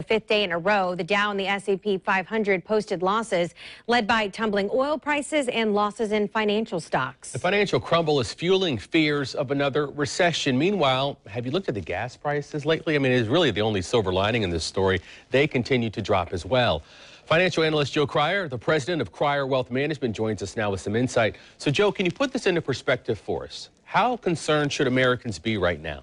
fifth day in a row. The Dow and the S&P 500 posted losses, led by tumbling oil prices and losses in financial stocks. The financial crumble is fueling fears of another recession. Meanwhile, have you looked at the gas prices lately? I mean, it is really the only silver lining in this story. They continue to drop as well. Financial analyst Joe Cryer, the president of Cryer Wealth Management, joins us now with some insight. So, Joe, can you put this into perspective for us? How concerned should Americans be right now?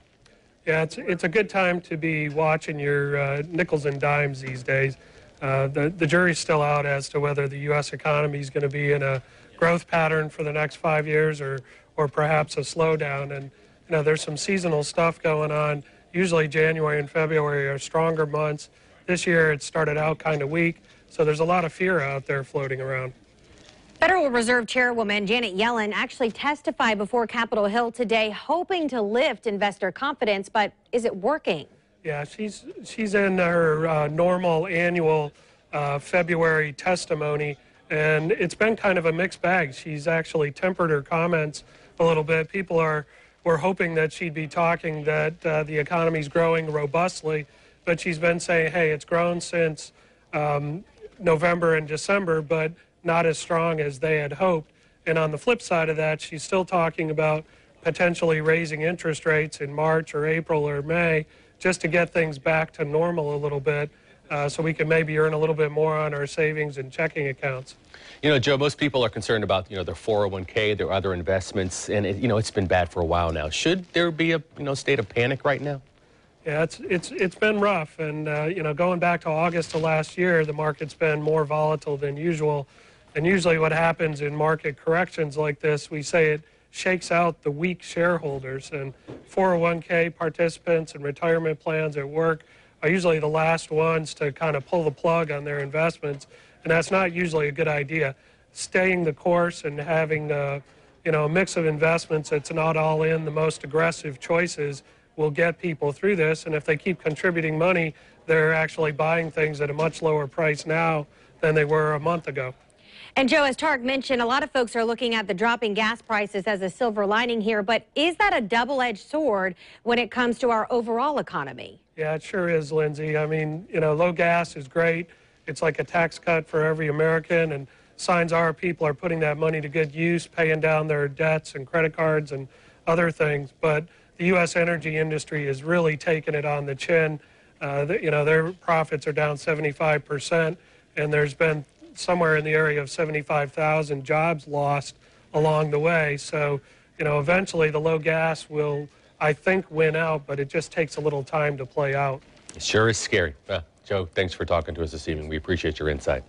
Yeah, it's a good time to be watching your nickels and dimes these days. The jury's still out as to whether the U.S. economy is going to be in a growth pattern for the next 5 years or perhaps a slowdown. And, you know, there's some seasonal stuff going on. Usually January and February are stronger months. This year it started out kind of weak, so there's a lot of fear out there floating around. Federal Reserve Chairwoman Janet Yellen actually testified before Capitol Hill today, hoping to lift investor confidence, but is it working? Yeah, she's in her normal annual February testimony, and it's been kind of a mixed bag. She's actually tempered her comments a little bit. People were hoping that she'd be talking that the economy's growing robustly, but she's been saying, hey, it's grown since November and December, but not as strong as they had hoped. And on the flip side of that, she's still talking about potentially raising interest rates in March or April or May just to get things back to normal a little bit so we can maybe earn a little bit more on our savings and checking accounts. You know, Joe, most people are concerned about, their 401k, their other investments, and, it's been bad for a while now. Should there be a, state of panic right now? Yeah, it's been rough. And, going back to August of last year, the market's been more volatile than usual. And usually what happens in market corrections like this, we say it shakes out the weak shareholders. And 401k participants and retirement plans at work are usually the last ones to kind of pull the plug on their investments. And that's not usually a good idea. Staying the course and having a mix of investments that's not all in the most aggressive choices will get people through this. And if they keep contributing money, they're actually buying things at a much lower price now than they were a month ago. And Joe, as Tarek mentioned, a lot of folks are looking at the dropping gas prices as a silver lining here, but is that a double-edged sword when it comes to our overall economy? Yeah, it sure is, Lindsay. I mean, low gas is great. It's like a tax cut for every American, and signs are people are putting that money to good use, paying down their debts and credit cards and other things. But the U.S. energy industry is really taking it on the chin. Their profits are down 75%, and there's been somewhere in the area of 75,000 jobs lost along the way. So, eventually the low gas will, I think, win out, but it just takes a little time to play out. It sure is scary. Joe, thanks for talking to us this evening. We appreciate your insight.